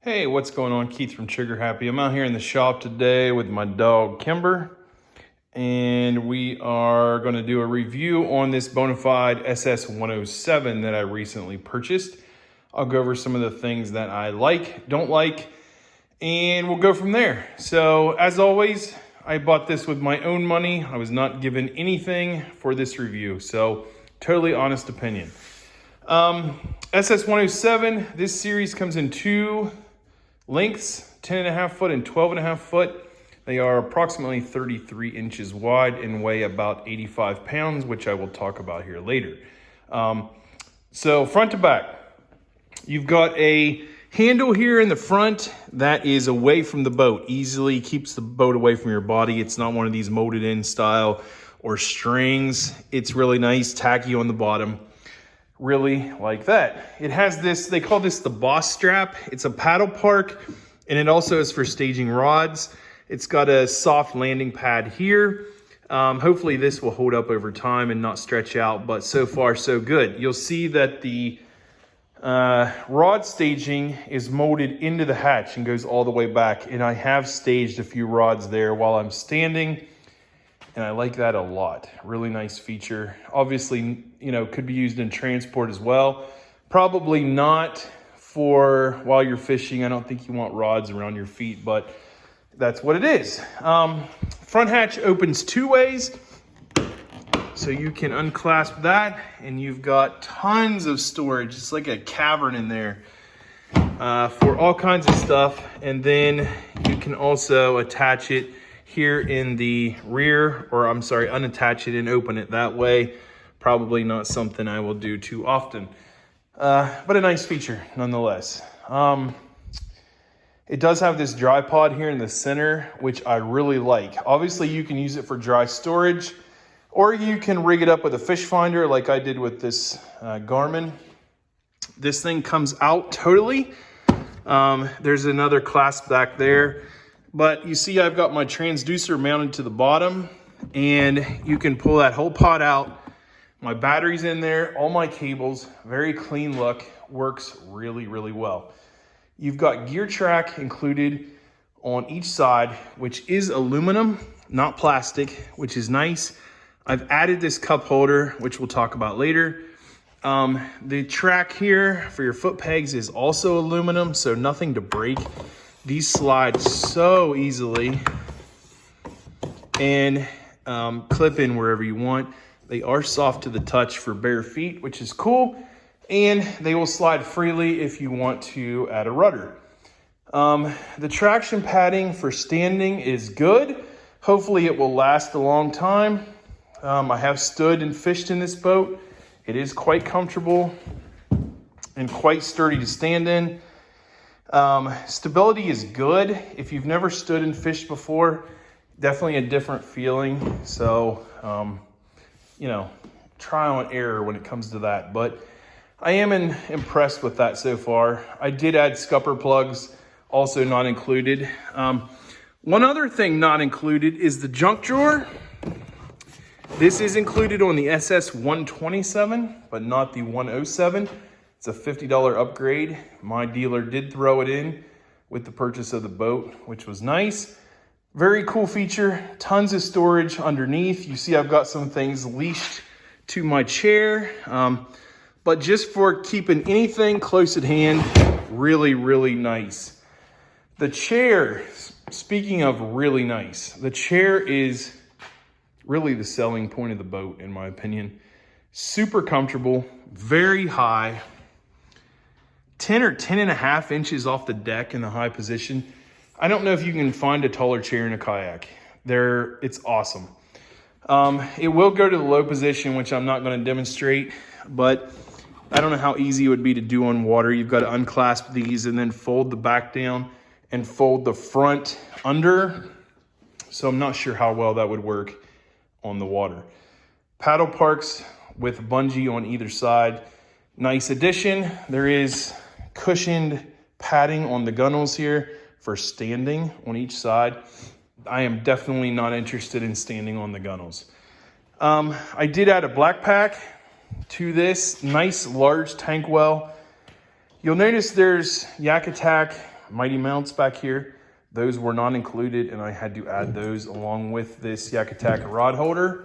Hey, what's going on? Keith from Trigger Happy. I'm out here in the shop today with my dog Kimber, and we are going to do a review on this Bonafide SS107 that I recently purchased. I'll go over some of the things that I like, don't like, and we'll go from there. So as always, I bought this with my own money. I was not given anything for this review, so totally honest opinion. SS107, this series comes in two lengths, 10.5 foot and 12.5 foot. They are approximately 33 inches wide and weigh about 85 pounds, which I will talk about here later. So front to back, you've got a handle here in the front that is away from the boat, easily keeps the boat away from your body. It's not one of these molded in style or strings. It's really nice, tacky on the bottom. Really like that. It has this, they call this the boss strap. It's a paddle park, and it also is for staging rods. It's got a soft landing pad here. Hopefully this will hold up over time and not stretch out, but so far so good. You'll see that the rod staging is molded into the hatch and goes all the way back, and I have staged a few rods there while I'm standing, and I like that a lot. Really nice feature. Obviously, you know, could be used in transport as well. Probably not for while you're fishing. I don't think you want rods around your feet, but that's what it is. Front hatch opens two ways, so you can unclasp that, and you've got tons of storage. It's like a cavern in there for all kinds of stuff. And then you can also attach it here in the rear, or I'm sorry, unattach it and open it that way. Probably not something I will do too often, but a nice feature nonetheless. It does have this dry pod here in the center, which I really like. Obviously you can use it for dry storage, or you can rig it up with a fish finder like I did with this Garmin. This thing comes out totally. There's another clasp back there. But you see I've got my transducer mounted to the bottom, and you can pull that whole pod out. My battery's in there, all my cables, very clean look, works really, really well. You've got gear track included on each side, which is aluminum, not plastic, which is nice. I've added this cup holder, which we'll talk about later. The track here for your foot pegs is also aluminum, so nothing to break. These slide so easily and clip in wherever you want. They are soft to the touch for bare feet, which is cool. And they will slide freely if you want to add a rudder. The traction padding for standing is good. Hopefully it will last a long time. I have stood and fished in this boat. It is quite comfortable and quite sturdy to stand in. Stability is good. If you've never stood and fished before, definitely a different feeling. So, you know, trial and error when it comes to that. But I am impressed with that so far. I did add scupper plugs, also not included. One other thing not included is the junk drawer. This is included on the SS127, but not the 107. It's a $50 upgrade. My dealer did throw it in with the purchase of the boat, which was nice. Very cool feature, tons of storage underneath. You see I've got some things leashed to my chair, but just for keeping anything close at hand, really, really nice. The chair, speaking of really nice, the chair is really the selling point of the boat, in my opinion. Super comfortable, very high. 10 or 10.5 inches off the deck in the high position. I don't know if you can find a taller chair in a kayak. It's awesome. It will go to the low position, which I'm not going to demonstrate, but I don't know how easy it would be to do on water. You've got to unclasp these and then fold the back down and fold the front under. So I'm not sure how well that would work on the water. Paddle parks with bungee on either side. Nice addition. There is cushioned padding on the gunnels here for standing on each side. I am definitely not interested in standing on the gunnels. I did add a black pack to this nice large tank well. You'll notice there's Yak Attack Mighty mounts back here. Those were not included, and I had to add those along with this Yak Attack rod holder.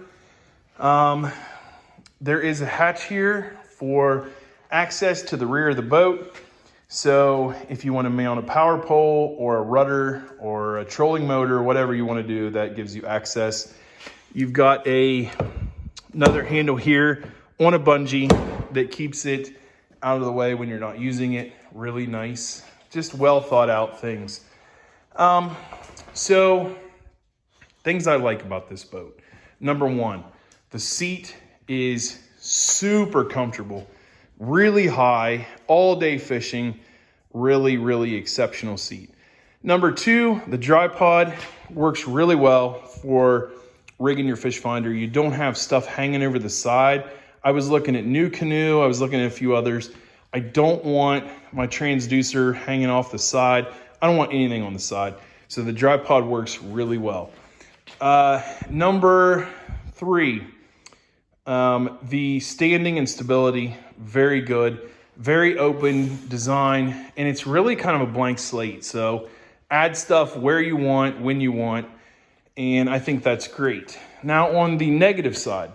There is a hatch here for access to the rear of the boat. So if you want to mount a power pole or a rudder or a trolling motor, whatever you want to do, that gives you access. You've got another handle here on a bungee that keeps it out of the way when you're not using it. Really nice, just well thought out things. So things I like about this boat. Number one, the seat is super comfortable, really high, all day fishing, really exceptional seat. Number two, the dry pod works really well for rigging your fish finder. You don't have stuff hanging over the side. I was looking at New Canoe, I was looking at a few others. I don't want my transducer hanging off the side. I don't want anything on the side. So the dry pod works really well. Number three, the standing and stability, very good, very open design, and it's really kind of a blank slate. So add stuff where you want, when you want, and I think that's great. Now on the negative side,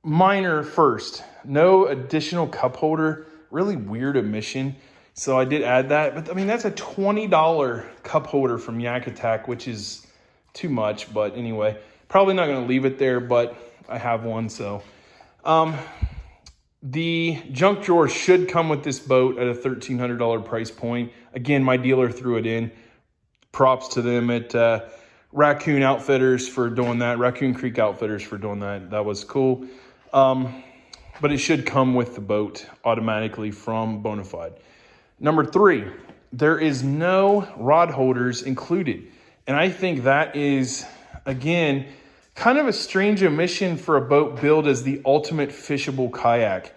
minor first, no additional cup holder, really weird omission. So I did add that, but I mean, that's a $20 cup holder from Yak Attack, which is too much, but anyway, probably not gonna leave it there, but I have one, so. The junk drawer should come with this boat at a $1,300 price point. Again, my dealer threw it in. Props to them at Raccoon Outfitters for doing that, Raccoon Creek Outfitters for doing that. That was cool. But it should come with the boat automatically from Bonafide. Number three, there is no rod holders included. And I think that is, again, kind of a strange omission for a boat billed as the ultimate fishable kayak.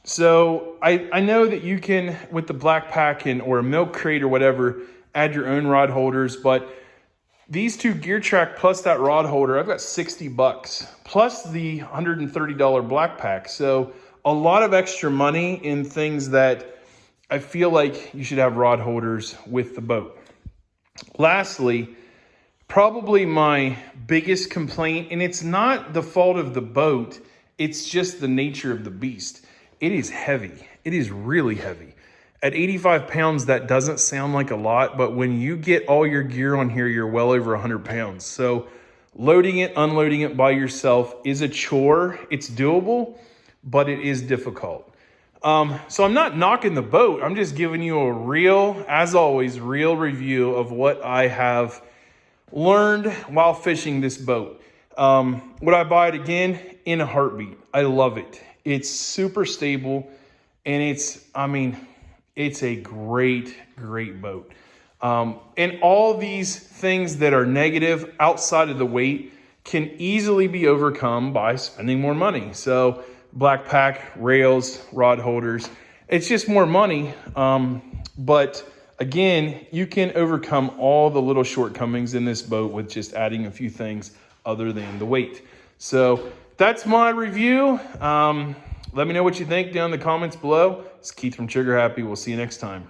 So I know that you can, with the black pack or a milk crate or whatever, add your own rod holders, but these two Gear Track plus that rod holder, I've got $60 plus the $130 black pack. So a lot of extra money in things that I feel like you should have rod holders with the boat. Lastly, probably my biggest complaint, and it's not the fault of the boat, it's just the nature of the beast. It is heavy. It is really heavy. At 85 pounds, that doesn't sound like a lot, but when you get all your gear on here, you're well over 100 pounds. So loading it, unloading it by yourself is a chore. It's doable, but it is difficult. So I'm not knocking the boat. I'm just giving you a real, as always, real review of what I have learned while fishing this boat. Would I buy it again? In a heartbeat. I love it. It's super stable, and it's a great boat. And all these things that are negative outside of the weight can easily be overcome by spending more money. So black pack, rails, rod holders, it's just more money. But again, you can overcome all the little shortcomings in this boat with just adding a few things other than the weight. So that's my review. Let me know what you think down in the comments below. It's Keith from Trigger Happy. We'll see you next time.